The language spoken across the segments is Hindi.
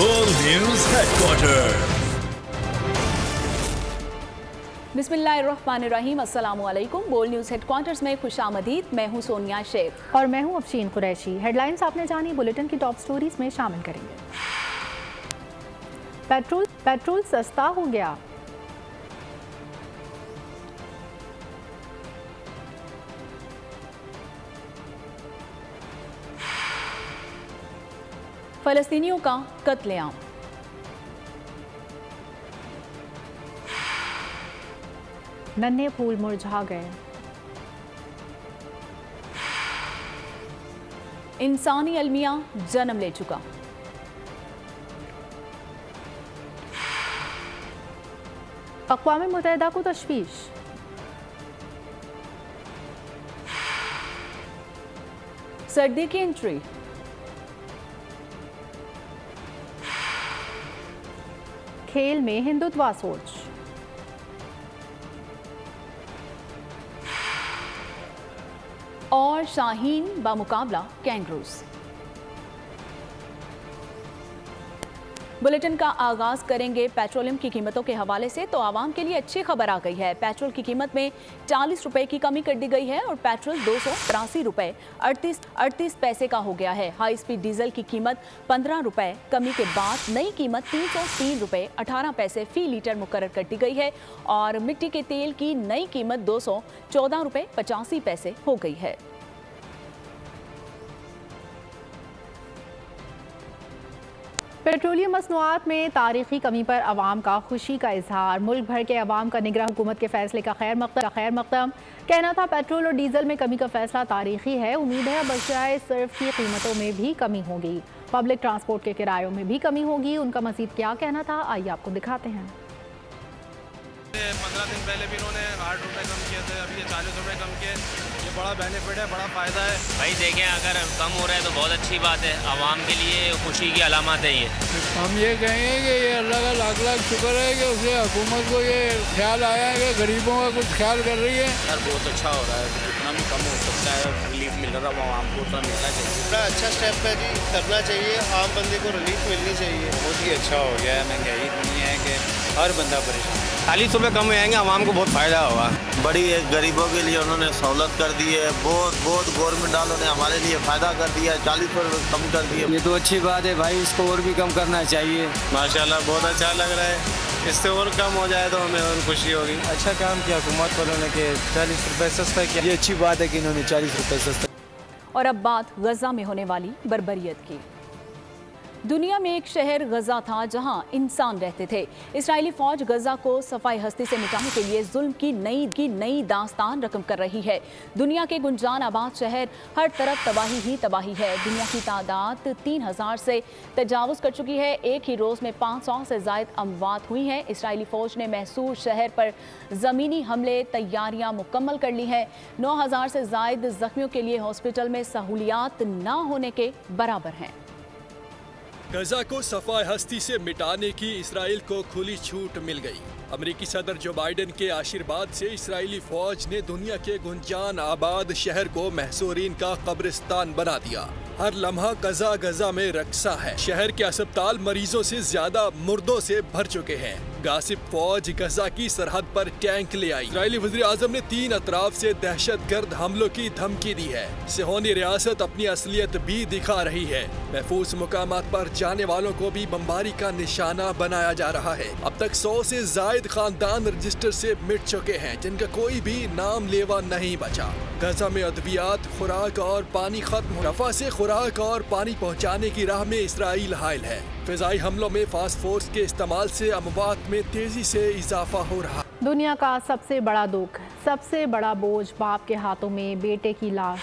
World News Headquarters। बिस्मिल्लाहिर्रहमानिर्रहीम, अस्सलामुअलैकुम। बोल न्यूज़ हेडक्वार्टर्स में खुशामदीद। मैं हूं सोनिया शेख और मैं हूं अफशीन कुरैशी। हेडलाइंस आपने जानी, बुलेटिन की टॉप स्टोरीज में शामिल करेंगे। पेट्रोल सस्ता हो गया। फलस्तीनियों का कत्लेआम। नन्हे फूल मुरझा गए। इंसानी अलमिया जन्म ले चुका। अक़वाम मुत्तहिदा को तशवीश। सर्दी की एंट्री। खेल में हिंदुत्व सोच। और शाहीन बामुकाबला कैंगरूज। बुलेटिन का आगाज करेंगे पेट्रोलियम की कीमतों के हवाले से। तो आवाम के लिए अच्छी खबर आ गई है। पेट्रोल की कीमत में 40 रुपए की कमी कर दी गई है और पेट्रोल 283 रुपए 38 पैसे का हो गया है। हाई स्पीड डीजल की कीमत 15 रुपए कमी के बाद नई कीमत 303 रुपए 18 पैसे फी लीटर मुकर्रर कर दी गई है और मिट्टी के तेल की नई कीमत 214 रुपए 85 पैसे हो गई है। पेट्रोलियम मसनूआत में तारीखी कमी पर अवाम का खुशी का इजहार। मुल्क भर के अवाम का निगरान हुकूमत के फैसले का खैर मकदम। कहना था पेट्रोल और डीजल में कमी का फैसला तारीखी है। उम्मीद है अब बशराए सिर्फ की कीमतों में भी कमी होगी। पब्लिक ट्रांसपोर्ट के किरायों में भी कमी होगी। उनका मजीद क्या कहना था, आइए आपको दिखाते हैं। 15 दिन पहले भी इन्होंने 8 रुपये कम किए थे, अभी ये 40 रुपये कम किए। ये बड़ा बेनिफिट है, बड़ा फ़ायदा है भाई। देखें, अगर कम हो रहा है तो बहुत अच्छी बात है। आवाम के लिए खुशी की अलामत है ये। हम ये कहेंगे कि ये अल्लाह का लाख लाख शुक्र है कि उसे हुकूमत को ये ख्याल आया है कि गरीबों का कुछ ख्याल कर रही है। यार बहुत अच्छा हो रहा है, जितना भी कम हो सकता है रिलीफ मिल रहा है आवाम को उतना मिलना चाहिए। बड़ा अच्छा स्टेप है जी, करना चाहिए। आम बंदे को रिलीफ मिलनी चाहिए। बहुत ही अच्छा हो गया है। महंगाई इतनी है कि हर बंदा परेशान। 40 रुपये कम आएंगे, आवाम को बहुत फ़ायदा होगा। बड़ी गरीबों के लिए उन्होंने सहूलत कर दी है। बहुत गवर्नमेंट वालों ने हमारे लिए फ़ायदा कर दिया है। 40 रुपये कम कर दिए। ये तो अच्छी बात है भाई, इसको और भी कम करना चाहिए। माशाल्लाह बहुत अच्छा लग रहा है। इससे और कम हो जाए तो हमें और खुशी होगी। अच्छा काम किया हुकूमत वालों ने कि 40 रुपये सस्ता किया। ये अच्छी बात है कि इन्होंने 40 रुपये सस्ता। और अब बात गजा में होने वाली बर्बरियत की। दुनिया में एक शहर गजा था जहां इंसान रहते थे। इस्राएली फौज गजा को सफाई हस्ती से मिटाने के लिए जुल्म की नई दास्तान रकम कर रही है। दुनिया के गुंजान आबाद शहर, हर तरफ तबाही ही तबाही है। दुनिया की तादाद 3000 से तजावुज़ कर चुकी है। एक ही रोज़ में 500 से ज़ायद अमवात हुई हैं। इस्राएली फ़ौज ने महसूर शहर पर ज़मीनी हमले तैयारियां मुकम्मल कर ली हैं। 9000 से ज़ायद ज़ख्मियों के लिए हॉस्पिटल में सहूलियात ना होने के बराबर हैं। गजा को सफाई हस्ती से मिटाने की इसराइल को खुली छूट मिल गई। अमेरिकी सदर जो बाइडेन के आशीर्वाद से इसराइली फौज ने दुनिया के गुंजान आबाद शहर को महसूरीन का कब्रिस्तान बना दिया। हर लम्हा गजा में रक्सा है। शहर के अस्पताल मरीजों से ज्यादा मुर्दों से भर चुके हैं। गासिब फौज गजा की सरहद पर टैंक ले आई। इस्राएली वज़ीर आज़म ने 3 अतराफ से दहशतगर्द हमलों की धमकी दी है। सिहोनी रियासत अपनी असलियत भी दिखा रही है। महफूज मुकामात पर जाने वालों को भी बमबारी का निशाना बनाया जा रहा है। अब तक 100 से जायद खानदान रजिस्टर से मिट चुके हैं, जिनका कोई भी नाम लेवा नहीं बचा। गजा में अद्वियात, खुराक और पानी खत्म। रफा से खुराक और पानी पहुँचाने की राह में इसराइल हायल है। फिजाई हमलों में फास्फोर्स के इस्तेमाल से अमवात में तेजी से इजाफा हो रहा। दुनिया का सबसे बड़ा दुख, सबसे बड़ा बोझ बाप के हाथों में बेटे की लाश।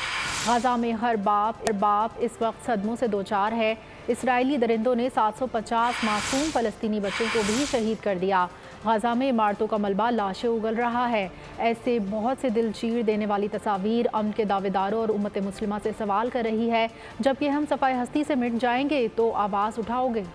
गजा में हर बाप इस वक्त सदमों से दोचार है। इसराइली दरिंदों ने 750 मासूम फ़लस्तीनी बच्चों को भी शहीद कर दिया। गजा में इमारतों का मलबा लाशें उगल रहा है। ऐसे बहुत से दिल चीर देने वाली तस्वीर अमन के दावेदारों और उम्मत मुस्लिमा से सवाल कर रही है, जबकि हम सफाई हस्ती से मिट जाएंगे तो आवाज़ उठाओगे।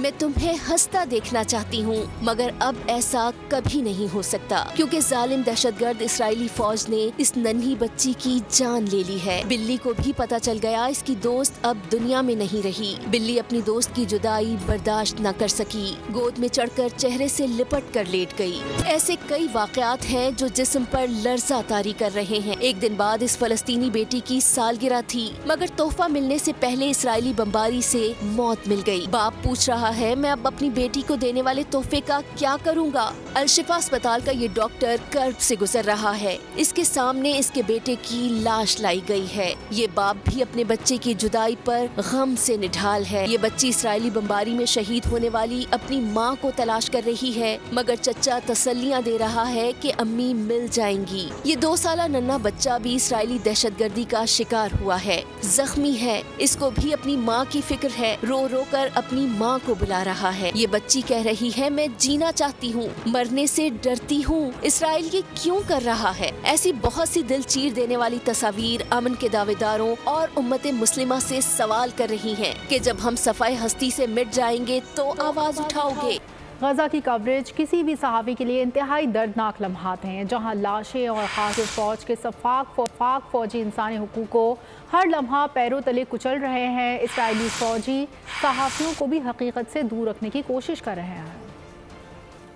मैं तुम्हें हंसता देखना चाहती हूँ, मगर अब ऐसा कभी नहीं हो सकता क्योंकि जालिम दहशतगर्द इस्राएली फौज ने इस नन्ही बच्ची की जान ले ली है। बिल्ली को भी पता चल गया इसकी दोस्त अब दुनिया में नहीं रही। बिल्ली अपनी दोस्त की जुदाई बर्दाश्त न कर सकी, गोद में चढ़कर चेहरे से लिपट कर लेट गई। ऐसे कई वाकयात हैं जो जिस्म पर लर्जा तारी कर रहे हैं। एक दिन बाद इस फलस्तीनी बेटी की सालगिरह थी, मगर तोहफा मिलने से पहले इस्राएली बमबारी से मौत मिल गई। बाप पूछ रहा है मैं अब अपनी बेटी को देने वाले तोहफे का क्या करूंगा। अल-शिफा अस्पताल का ये डॉक्टर कर्ब से गुजर रहा है। इसके सामने इसके बेटे की लाश लाई गई है। ये बाप भी अपने बच्चे की जुदाई पर गम से निढाल है। ये बच्ची इस्राएली बमबारी में शहीद होने वाली अपनी माँ को तलाश कर रही है, मगर चचा तसल्लियाँ दे रहा है कि अम्मी मिल जाएंगी। ये 2 साला नन्हा बच्चा भी इस्राएली दहशतगर्दी का शिकार हुआ है, जख्मी है। इसको भी अपनी माँ की फिक्र है, रो रो कर अपनी माँ को बुला रहा है। ये बच्ची कह रही है मैं जीना चाहती हूँ, मरने से डरती हूँ। इसराइल ये क्यों कर रहा है? ऐसी बहुत सी दिल चीर देने वाली तस्वीर अमन के दावेदारों और उम्मत मुस्लिमा से सवाल कर रही हैं कि जब हम सफाई हस्ती से मिट जाएंगे तो आवाज उठाओगे। गजा की कवरेज किसी भी सहाफ़ी के लिए इंतहाई दर्दनाक लम्हात हैं, जहां लाशें और खासिर फौज के सफाक फौजी इंसानी हुकूक को हर लम्हा पैरों तले कुचल रहे हैं। इसराइली फौजी सहाफ़ियों को भी हकीकत से दूर रखने की कोशिश कर रहे हैं।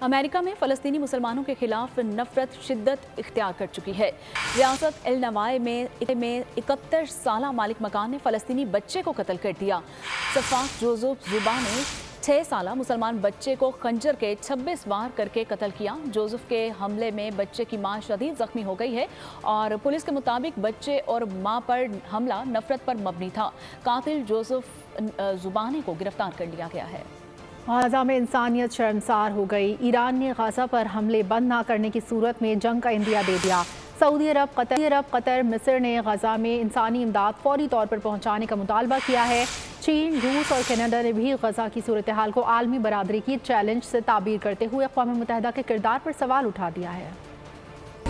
अमेरिका में फ़लस्तीनी मुसलमानों के खिलाफ नफरत शिद्दत इख्तियार कर चुकी है। रियासत एल नवाए में 71 साला मालिक मकान ने फ़लस्तीनी बच्चे को कत्ल कर दिया। सफाक जोसेफ जुबा ने 6 साला मुसलमान बच्चे को खंजर के 26 वार करके कत्ल किया। जोसेफ के हमले में बच्चे की मां शदीद जख्मी हो गई है और पुलिस के मुताबिक बच्चे और मां पर हमला नफरत पर मबनी था। कातिल जोसेफ जुबानी को गिरफ्तार कर लिया गया है। गाजा में इंसानियत शर्मसार हो गई। ईरान ने गाजा पर हमले बंद न करने की सूरत में जंग का इंदिया दे दिया। सऊदी अरब, कतर, मिस्र ने गाजा में इंसानी इमदाद फौरी तौर पर पहुँचाने का मुतालबा किया है। चीन, रूस और कनाडा ने भी गाजा की सूरत हाल को आलमी बरादरी की चैलेंज से ताबीर करते हुए अक़वाम मुत्तहिदा के किरदार पर सवाल उठा दिया है।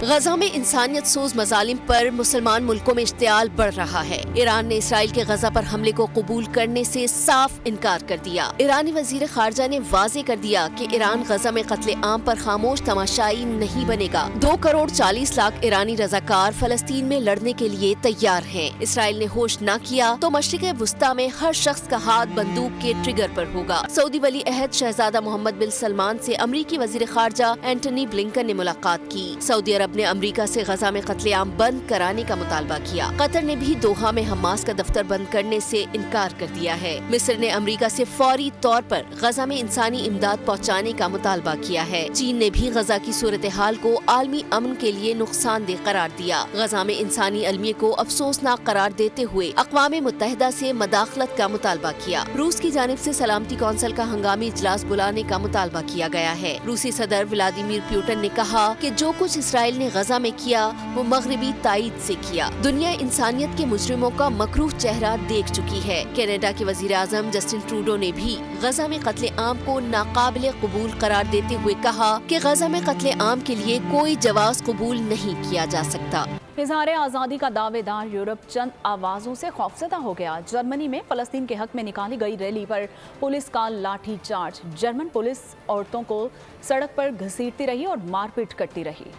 गजा में इंसानियत सोज मजालिम पर मुसलमान मुल्कों में इश्तियाल बढ़ रहा है। ईरान ने इसराइल के गजा पर हमले को कबूल करने से साफ इनकार कर दिया। ईरानी वजीर खारजा ने वाजे कर दिया कि ईरान गजा में कत्ले आम पर खामोश तमाशाई नहीं बनेगा। 2 करोड़ 40 लाख ईरानी रजाकार फलस्तीन में लड़ने के लिए तैयार हैं। इसराइल ने होश न किया तो मशरिक़ वुस्ता में हर शख्स का हाथ बंदूक के ट्रिगर पर होगा। सऊदी वली अहद शहजादा मोहम्मद बिन सलमान से अमरीकी वजीर खारजा एंटनी ब्लिंकन ने मुलाकात की। सऊदी अरब ने अमेरिका से गजा में कत्लेआम बंद कराने का मुतालबा किया। कतर ने भी दोहा में हमास का दफ्तर बंद करने से इनकार कर दिया है। मिस्र ने अमेरिका से फौरी तौर पर गजा में इंसानी इमदाद पहुँचाने का मुतालबा किया है। चीन ने भी गजा की सूरत हाल को आलमी अमन के लिए नुकसानदेह करार दिया। गजा में इंसानी अलमिये को अफसोसनाक करार देते हुए अक़वाम मुत्तहिदा से मदाखलत का मुतालबा किया। रूस की जानिब से सलामती कौंसिल का हंगामी इजलास बुलाने का मुतालबा किया गया है। रूसी सदर व्लादिमीर पुतिन ने कहा कि जो कुछ इसराइल ने गजा में किया वो मगरबी तायद से किया। दुनिया इंसानियत के मुजरिमों का मकरूह चेहरा देख चुकी है। कनाडा के वजीर आज़म जस्टिन ट्रूडो ने भी गजा में कत्ले आम को नाकाबिले कबूल करार देते हुए कहा कि गजा में कत्ले आम के लिए कोई जवाब कबूल नहीं किया जा सकता। इज़हार आज़ादी का दावेदार यूरोप चंद आवाज़ों से खौफजदा हो गया। जर्मनी में फ़लस्तीन के हक में निकाली गई रैली पर पुलिस का लाठी चार्ज। जर्मन पुलिस औरतों को सड़क पर घसीटती रही और मारपीट करती रही।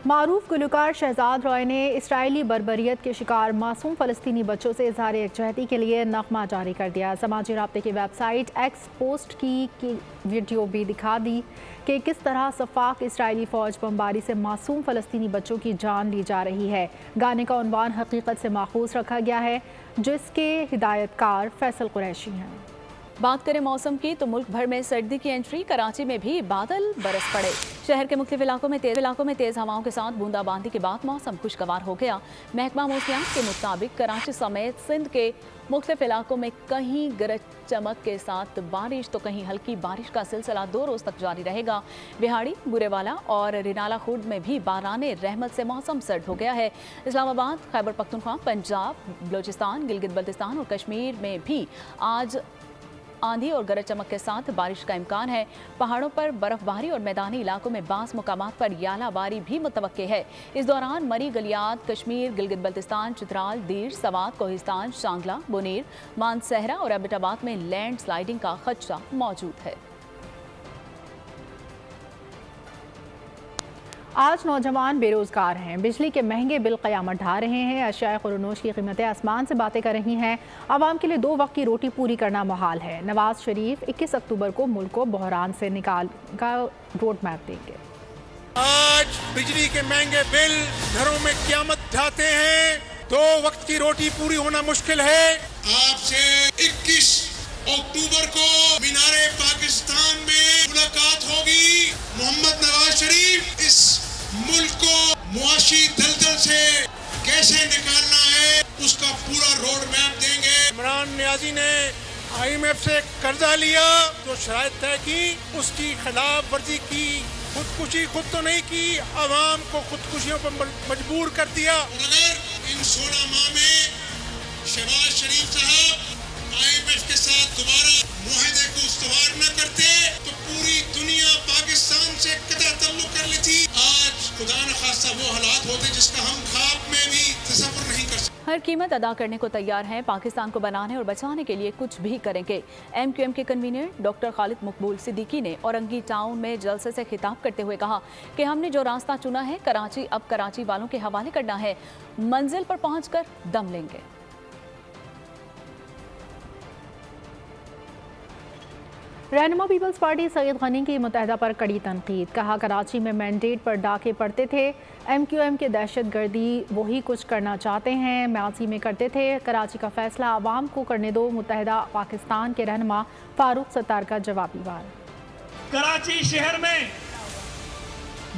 मारूफ गुलकार शहजाद रॉय ने इसराइली बर्बरियत के शिकार मासूम फ़लस्तीनी बच्चों से इज़हार यकजहती के लिए नगमा जारी कर दिया। समाजी राब्ते की वेबसाइट एक्स पोस्ट की वीडियो भी दिखा दी कि किस तरह सफाक इसराइली फ़ौज बमबारी से मासूम फ़लस्तीनी बच्चों की जान ली जा रही है। गाने का उन्वान हकीकत से माखूज रखा गया है, जिसके हिदायतकार फैसल कुरैशी हैं। बात करें मौसम की तो मुल्क भर में सर्दी की एंट्री। कराची में भी बादल बरस पड़े। शहर के मुख्तलिफ इलाकों में तेज़ हवाओं के साथ बूंदाबांदी के बाद मौसम खुशगवार हो गया। महकमा मौसमियात के मुताबिक कराची समेत सिंध के मुख्तलिफ इलाकों में कहीं गरज चमक के साथ बारिश तो कहीं हल्की बारिश का सिलसिला 2 रोज़ तक जारी रहेगा। बिहाड़ी, बुरेवाला और रिनाला खुर्द में भी बाराने रहमत से मौसम सर्द हो गया है। इस्लामाबाद, खैबर पख्तूनख्वा, पंजाब, बलोचिस्तान, गिलगित बल्तिस्तान और कश्मीर में भी आज आंधी और गरज चमक के साथ बारिश का इम्कान है। पहाड़ों पर बर्फबारी और मैदानी इलाकों में बास मुकामात पर यालाबारी भी मुतवक्के है। इस दौरान मरी, गलियात, कश्मीर, गिलगित बल्तिस्तान, चित्राल, दीर, सवात, कोहिस्तान, शांगला, बुनीर, मानसहरा और एबटाबाद में लैंड स्लाइडिंग का खदशा मौजूद है। आज नौजवान बेरोजगार हैं, बिजली के महंगे बिल क़यामत ढा रहे हैं, अशिया खुरनोश की कीमतें आसमान से बातें कर रही हैं। आवाम के लिए 2 वक्त की रोटी पूरी करना मुहाल है। नवाज शरीफ 21 अक्टूबर को मुल्क को बहरान से निकाल का रोड मैप देंगे। आज बिजली के महंगे बिल घरों में क़यामत ढाते हैं। 2 वक्त की रोटी पूरी होना मुश्किल है। आपसे 21 अक्टूबर को मीनारे पाकिस्तान में मुलाकात होगी। मोहम्मद नवाज शरीफ इस मुल्क को मुआशी दलदल से कैसे निकालना है उसका पूरा रोड मैप देंगे। इमरान नियाजी ने IMF से कर्जा लिया, जो शराइत तय की, उसकी खिलाफ वर्जी की, खुदकुशी खुद तो नहीं की, आवाम को खुदकुशियों पर मजबूर कर दिया। और अगर इन 16 माह में शहबाज शरीफ साहब IMF के साथ दोबारा मुआहदे को इस्तवार न करते तो पूरी दुनिया पाकिस्तान से कतई तल्लुक कर लेती। आज खुदा न खास्ता वो हालात होते जिसका हम ख्वाब में भी तसव्वुर नहीं कर सकते। हर कीमत अदा करने को तैयार हैं। पाकिस्तान को बनाने और बचाने के लिए कुछ भी करेंगे। MQM के कन्वीनर डॉक्टर खालिद मकबूल सिद्दीकी ने औरंगी टाउन में जलसे से खिताब करते हुए कहा कि हमने जो रास्ता चुना है कराची अब कराची वालों के हवाले करना है। मंजिल पर पहुंचकर दम लेंगे। रहनुमा पीपल्स पार्टी सैयद गनी की मुत्तहदा पर कड़ी तनकीद। कहा कराची में मैंडेट पर डाके पड़ते थे। MQM के दहशतगर्दी वही कुछ करना चाहते हैं, माजी में करते थे। कराची का फैसला आवाम को करने दो। मुत्तहदा पाकिस्तान के रहनुमा फारूक सत्तार का जवाबी वार। कराची शहर में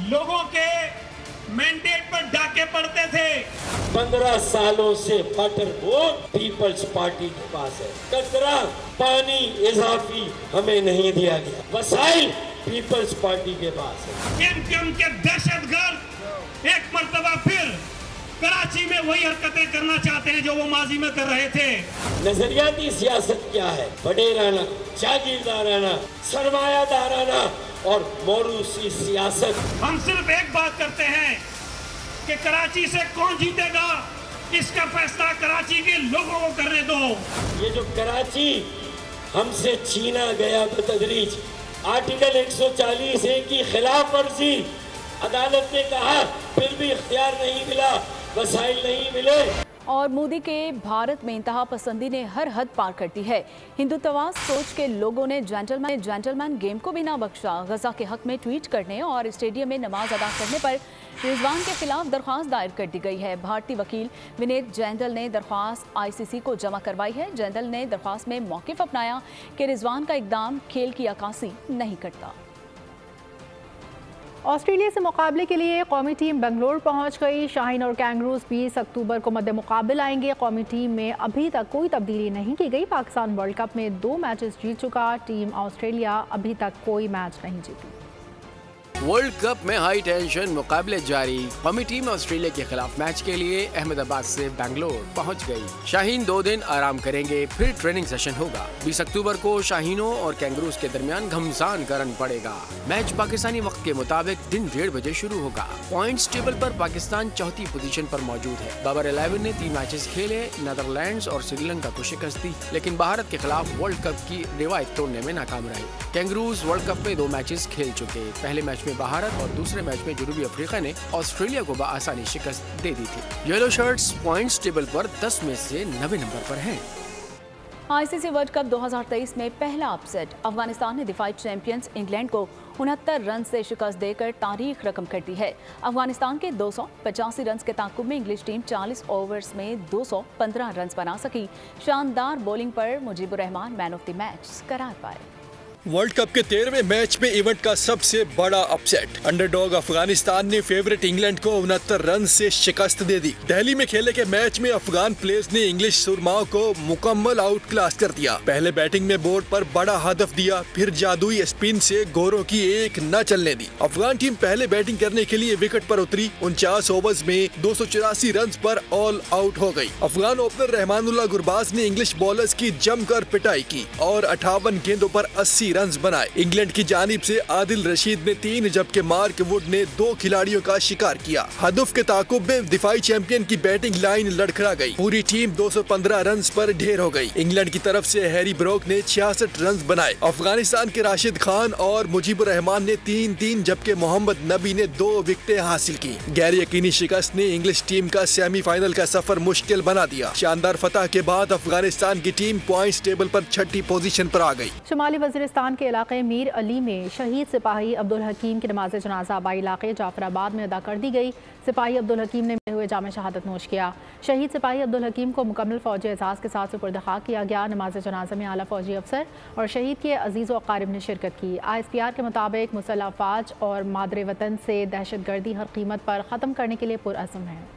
लोगों के मैंडेट पर डाके पड़ते थे। 15 सालों से वाटर बोर्ड पीपल्स पार्टी के पास है। कचरा, पानी इजाफी हमें नहीं दिया गया। वसाइल पीपल्स पार्टी के पास है। MQM के दहशतगर्द एक मर्तबा फिर कराची में वही हरकतें करना चाहते हैं जो वो माजी में कर रहे थे। नजरियाती सियासत क्या है? बडेराना, जागीरदाराना, सरमायादाराना और मोरूसी सियासत। हम सिर्फ एक बात करते हैं कि कराची से कौन जीतेगा इसका फैसला कराची के लोगों को करने दो। ये जो कराची हमसे छीना गया बतदरीज, आर्टिकल 140A की खिलाफ वर्जी, अदालत ने कहा फिर भी इख्तियार नहीं मिला, वसाइल नहीं मिले। और मोदी के भारत में इंतहा पसंदी ने हर हद पार कर दी है। हिंदुत्ववाद सोच के लोगों ने जेंटलमैन गेम को भी ना बख्शा। गजा के हक में ट्वीट करने और स्टेडियम में नमाज अदा करने पर रिजवान के खिलाफ दरख्वास्त दायर कर दी गई है। भारतीय वकील विनीत जैंदल ने दरख्वास्त ICC को जमा करवाई है। जैंदल ने दरख्वास्त में मौक़िफ़ अपनाया कि रिजवान का इक़दाम खेल की अक्कासी नहीं करता। ऑस्ट्रेलिया से मुकाबले के लिए कौमी टीम बेंगलोर पहुंच गई। शाहीन और कैंगरूज 20 अक्टूबर को मद्दे मुकाबले आएंगे। कौमी टीम में अभी तक कोई तब्दीली नहीं की गई। पाकिस्तान वर्ल्ड कप में 2 मैचेस जीत चुका। टीम ऑस्ट्रेलिया अभी तक कोई मैच नहीं जीती। वर्ल्ड कप में हाई टेंशन मुकाबले जारी। कौमी टीम ऑस्ट्रेलिया के खिलाफ मैच के लिए अहमदाबाद से बेंगलोर पहुंच गई। शाहीन 2 दिन आराम करेंगे, फिर ट्रेनिंग सेशन होगा। 20 अक्टूबर को शाहीनों और कैंगरूज के दरमियान घमसान करन पड़ेगा। मैच पाकिस्तानी वक्त के मुताबिक दिन 1:30 बजे शुरू होगा। पॉइंट्स टेबल पर पाकिस्तान चौथी पोजीशन पर मौजूद है। बाबर 11 ने 3 मैचेस खेले, नीदरलैंड्स और श्रीलंका को शिकस्त दी, लेकिन भारत के खिलाफ वर्ल्ड कप की रिवायत तोड़ने में नाकाम रहे। कैंगरूज वर्ल्ड कप में 2 मैचेस खेल चुके। पहले मैच में भारत और दूसरे मैच में जनूबी अफ्रीका ने ऑस्ट्रेलिया को बआसानी शिकस्त दे दी थी। येलो शर्ट्स पॉइंट्स टेबल पर 10 में से 9वें नंबर पर हैं। ICC वर्ल्ड कप 2023 में पहला अपसेट। अफगानिस्तान ने दिफाई चैंपियंस इंग्लैंड को 69 रन से शिकस्त देकर तारीख रकम कर दी है। अफगानिस्तान के 285 रन के ताकुब में इंग्लिश टीम 40 ओवर्स में 215 रन बना सकी। शानदार बॉलिंग पर Mujibur Rahman man of the match करार पाए। वर्ल्ड कप के 13वें मैच में इवेंट का सबसे बड़ा अपसेट। अंडरडॉग अफगानिस्तान ने फेवरेट इंग्लैंड को 69 रन से शिकस्त दे दी। दिल्ली में खेले के मैच में अफगान प्लेयर्स ने इंग्लिश सुरमाओं को मुकम्मल आउट क्लास कर दिया। पहले बैटिंग में बोर्ड पर बड़ा हदफ दिया, फिर जादुई स्पिन से गोरों की एक न चलने दी। अफगान टीम पहले बैटिंग करने के लिए विकेट पर उतरी। 49 ओवर्स में 284 रन पर ऑल आउट हो गई। अफगान ओपनर रहमानुल्लाह गुरबाज ने इंग्लिश बॉलर्स की जमकर पिटाई की और 58 गेंदों पर 80 रन बनाए। इंग्लैंड की जानिब से आदिल रशीद ने 3 जबकि मार्क वुड ने 2 खिलाड़ियों का शिकार किया। हदफ के ताकुब में दिफाई चैंपियन की बैटिंग लाइन लड़खड़ा गई। पूरी टीम 215 रन पर ढेर हो गई। इंग्लैंड की तरफ से हैरी ब्रोक ने 66 रन बनाए। अफगानिस्तान के राशिद खान और मुजीबुर रहमान ने 3-3 जबकि मोहम्मद नबी ने 2 विकेटें हासिल की। गैर यकीनी शिकस्त ने इंग्लिश टीम का सेमीफाइनल का सफर मुश्किल बना दिया। शानदार फतह के बाद अफगानिस्तान की टीम पॉइंट्स टेबल पर 6ठी पोजीशन पर आ गई। शुमाली वज़ीरिस्तान के इलाके मीर अली में शहीद सिपाही अब्दुल हकीम की नमाज जनाजा आबाई इलाके जाफराबाद में अदा कर दी गई। सिपाही अब्दुल हकीम ने मिले हुए जामे शहादत नोश किया। शहीद सिपाही अब्दुल हकीम को मुकम्मल फौजी एजाज़ के साथ सुपुर्द खाक किया गया। नमाज जनाजा में आला फौजी अफसर और शहीद के अजीज़ व अकारिब ने शिरकत की। ISPR के मुताबिक मुसल्लह अफवाज और मादरे वतन से दहशतगर्दी हर कीमत पर ख़त्म करने के लिए पुरअज़्म है।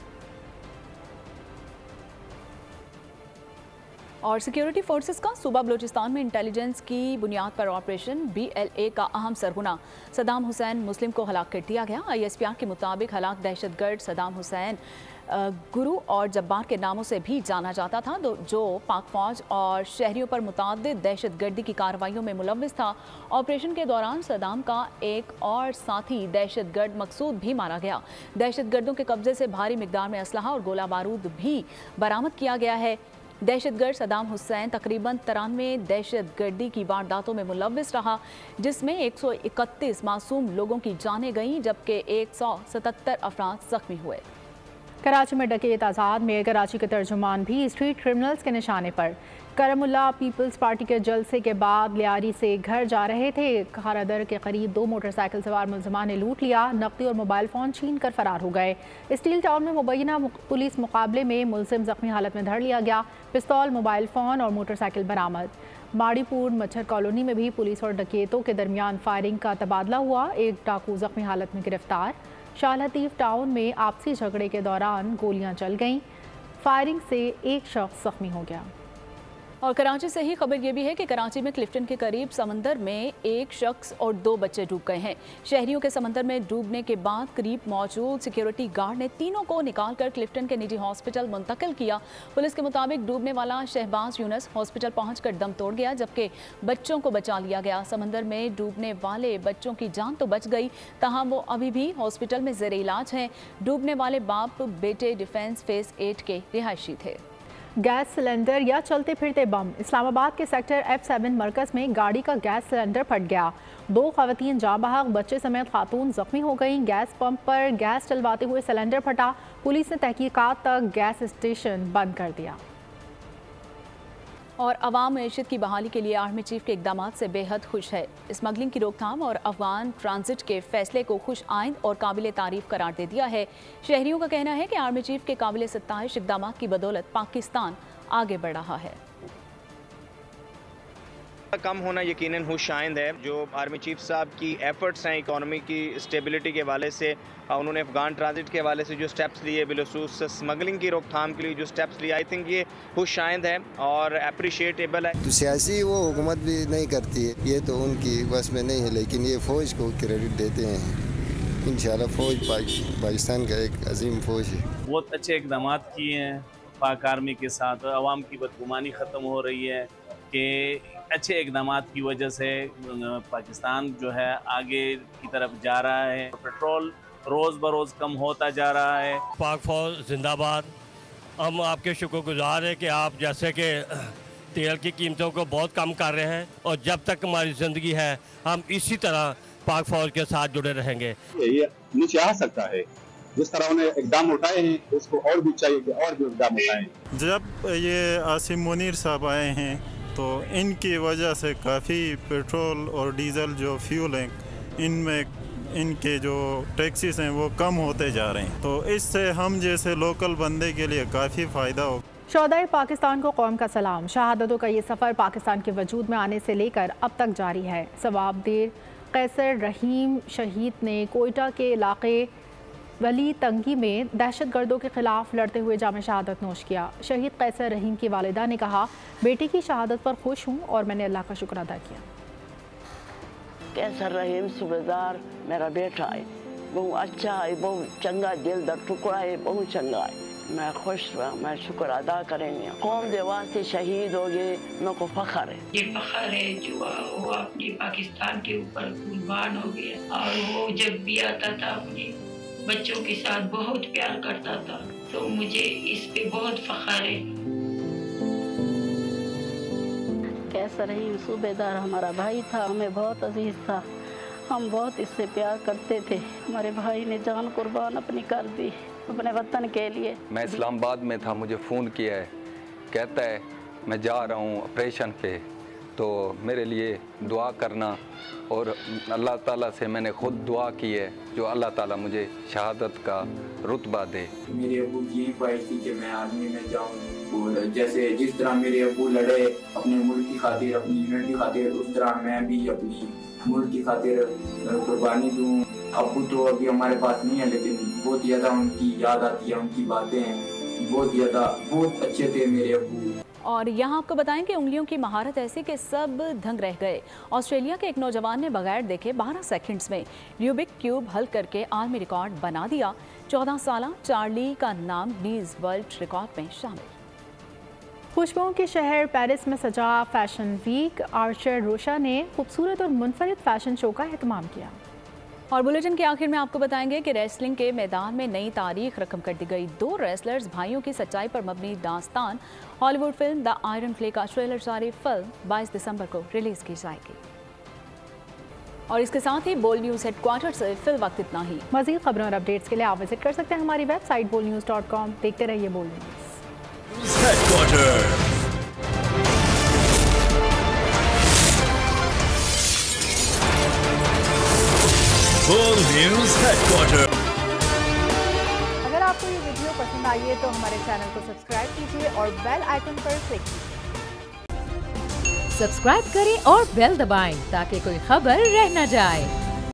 और सिक्योरिटी फोर्सेस का सूबा बलूचिस्तान में इंटेलिजेंस की बुनियाद पर ऑपरेशन BLA का अहम सरगना सदाम हुसैन मुस्लिम को हलाक कर दिया गया। ISPR के मुताबिक हलाक दहशतगर्द सदाम हुसैन गुरु और जब्बार के नामों से भी जाना जाता था, जो पाक फौज और शहरियों पर मुताद्दिद दहशतगर्दी की कार्रवाइयों में मुलव्विस था। ऑपरेशन के दौरान सदाम का एक और साथी दहशतगर्द मकसूद भी मारा गया। दहशतगर्दों के कब्जे से भारी मिकदार में असलहा और गोला बारूद भी बरामद किया गया है। दहशतगर्द सदाम हुसैन तकरीबन 93 दहशतगर्दी की वारदातों में मुलव्विस रहा, जिसमें 131 मासूम लोगों की जानें गईं जबकि 177 अफराद जख्मी हुए। कराची में डकैत आज़ाद में कराची के तर्जुमान भी स्ट्रीट क्रिमिनल्स के निशाने पर। करमुल्ला पीपल्स पार्टी के जलसे के बाद लियारी से घर जा रहे थे। खारादर के करीब 2 मोटरसाइकिल सवार मुलजमान ने लूट लिया। नकदी और मोबाइल फ़ोन छीन कर फरार हो गए। स्टील टाउन में मुबैना पुलिस मुकाबले में मुलजिम जख्मी हालत में धर लिया गया। पिस्तौल, मोबाइल फ़ोन और मोटरसाइकिल बरामद। माड़ीपुर मच्छर कॉलोनी में भी पुलिस और डकैतों के दरमियान फायरिंग का तबादला हुआ। एक डाकू जख्मी हालत में गिरफ्तार। शाह लतीफ़ टाउन में आपसी झगड़े के दौरान गोलियां चल गईं। फायरिंग से एक शख्स जख्मी हो गया। और कराची से ही खबर ये भी है कि कराची में क्लिफ्टन के करीब समंदर में एक शख्स और 2 बच्चे डूब गए हैं। शहरियों के समंदर में डूबने के बाद करीब मौजूद सिक्योरिटी गार्ड ने तीनों को निकालकर क्लिफ्टन के निजी हॉस्पिटल मुंतकिल किया। पुलिस के मुताबिक डूबने वाला शहबाज यूनस हॉस्पिटल पहुंचकर दम तोड़ गया, जबकि बच्चों को बचा लिया गया। समंदर में डूबने वाले बच्चों की जान तो बच गई, तहां वो अभी भी हॉस्पिटल में ज़ेरे इलाज हैं। डूबने वाले बाप बेटे डिफेंस फेज 8 के रिहायशी थे। गैस सिलेंडर या चलते फिरते बम। इस्लामाबाद के सेक्टर F7 मरकज़ में गाड़ी का गैस सिलेंडर फट गया। 2 ख़वातीन जाँ बहक, बच्चे समेत खातून जख्मी हो गईं। गैस पंप पर गैस डलवाते हुए सिलेंडर फटा। पुलिस ने तहकीकात तक गैस स्टेशन बंद कर दिया। और अवाम मईशत की बहाली के लिए आर्मी चीफ के इक़दामात से बेहद खुश है। स्मगलिंग की रोकथाम और अफगान ट्रांजिट के फैसले को खुश आइंद और काबिल तारीफ करार दे दिया है। शहरियों का कहना है कि आर्मी चीफ के काबिल सत्ताइश इक़दामात की बदौलत पाकिस्तान आगे बढ़ रहा है। कम होना यकीनन खुशाइंद है। जो आर्मी चीफ साहब की एफर्ट्स हैं इकोनॉमी की स्टेबिलिटी के हवाले से, उन्होंने अफगान ट्रांजिट के हवाले से जो स्टेप्स लिए, बिलखसूस स्मगलिंग की रोकथाम के लिए जो स्टेप्स लिए, आई थिंक ये खुशाइंद है और अप्रिशिएटेबल है। तो सियासी वो हुकूमत भी नहीं करती है, ये तो उनकी बस में नहीं है, लेकिन ये फ़ौज को क्रेडिट देते हैं। इंशाल्लाह फ़ौज पाकिस्तान का एक अजीम फ़ौज है। बहुत अच्छे इक़दाम किए हैं पाक आर्मी के साथ। आवाम की बदगुमानी ख़त्म हो रही है कि अच्छे इक़दाम की वजह से पाकिस्तान जो है आगे की तरफ जा रहा है। पेट्रोल रोज़ बरोज़ कम होता जा रहा है। पाक फौज जिंदाबाद। हम आपके शुक्रगुजार हैं कि आप जैसे कि तेल की कीमतों को बहुत कम कर रहे हैं, और जब तक हमारी ज़िंदगी है हम इसी तरह पाक फौज के साथ जुड़े रहेंगे। ये नीचे आ सकता है, जिस तरह उन्हें इक़दाम उठाए हैं उसको और भी चाहिए कि और भी इक़दाम उठाएं। जब ये आसिम मुनीर साहब आए हैं तो इनकी वजह से काफ़ी पेट्रोल और डीज़ल जो फ्यूल हैं इनमें इनके जो टैक्सेस हैं वो कम होते जा रहे हैं, तो इससे हम जैसे लोकल बंदे के लिए काफ़ी फ़ायदा हो। शोहदाए पाकिस्तान को कौम का सलाम। शहादतों का ये सफ़र पाकिस्तान के वजूद में आने से लेकर अब तक जारी है। सवाबदेर कैसर रहीम शहीद ने कोयटा के इलाके वली तंगी में दहशतगर्दों के खिलाफ लड़ते हुए जाम शहादत नोश किया। शहीद कैसर रहीम की वालिदा ने कहा, बेटी की शहादत पर खुश हूँ और मैंने अल्लाह का शुक्र अदा किया। कैसर रहीम सूबेदार मेरा बेटा है, बहुत अच्छा है, बहुत चंगा दिल का टुकड़ा है, बहुत चंगा है। मैं खुश रहा, मैं शुक्र अदा करेंगे। कौम के वास्ते शहीद हो गए, मेरे को फख्र है। ये फख्र है जो वो अपने पाकिस्तान के ऊपर कुर्बान हो गया और वो जब भी आता था अपने बच्चों के साथ बहुत प्यार करता था, तो मुझे इस पे बहुत फख्र है। कैसा रही सूबेदार हमारा भाई था, हमें बहुत अजीज था, हम बहुत इससे प्यार करते थे। हमारे भाई ने जान कुर्बान अपनी कर दी अपने वतन के लिए। मैं इस्लामाबाद में था, मुझे फ़ोन किया है, कहता है मैं जा रहा हूँ ऑपरेशन पे, तो मेरे लिए दुआ करना। और अल्लाह ताला से मैंने खुद दुआ की है जो अल्लाह ताला मुझे शहादत का रुतबा दे। मेरी अबू की यही ख्वाहिश थी कि मैं आर्मी में जाऊँ और जैसे जिस तरह मेरे अबू लड़े अपने मुल्क की खातिर, अपनी यूनिट की खातिर, उस तरह मैं भी अपनी मुल्क की खातिर कुर्बानी दूँ। अबू तो अभी हमारे पास नहीं है, लेकिन बहुत ज़्यादा उनकी याद आती है, उनकी बातें बहुत ज़्यादा, बहुत अच्छे थे मेरे अबू। और यहाँ आपको बताएं कि उंगलियों की महारत ऐसी कि सब दंग रह गए। ऑस्ट्रेलिया के एक नौजवान ने बगैर देखे 12 सेकंड्स में रूबिक क्यूब हल करके आलमी रिकॉर्ड बना दिया। 14 साला चार्ली का नाम गिनीज वर्ल्ड रिकॉर्ड में शामिल। खुशबुओं के शहर पेरिस में सजा फैशन वीक, आर्चर रोशा ने खूबसूरत और मुनफरिद फैशन शो का एहतमाम किया। और बुलेटिन के आखिर में आपको बताएंगे कि रेसलिंग के मैदान में नई तारीख रकम कर दी गई। 2 रेसलर्स भाइयों की सच्चाई पर मबनी दास्तान Hollywood film the iron clay का ट्रेलर जारी। फिल्म 22 दिसंबर को रिलीज की जाएगी। और इसके साथ ही बोल न्यूज़ हेडक्वार्टर से फिल वक्त इतना ही। मज़ीद खबरों और अपडेट्स के लिए आप विजिट कर सकते हैं हमारी वेबसाइट bolnews.com। देखते रहिए बोल न्यूज़ हेडक्वार्टर। बोल न्यूज़ हेडक्वार्टर। अगर आपको ये वीडियो पसंद आई है तो हमारे चैनल को सब्सक्राइब कीजिए और बेल आइकन पर क्लिक कीजिए। सब्सक्राइब करें और बेल दबाएं ताकि कोई खबर रह न जाए।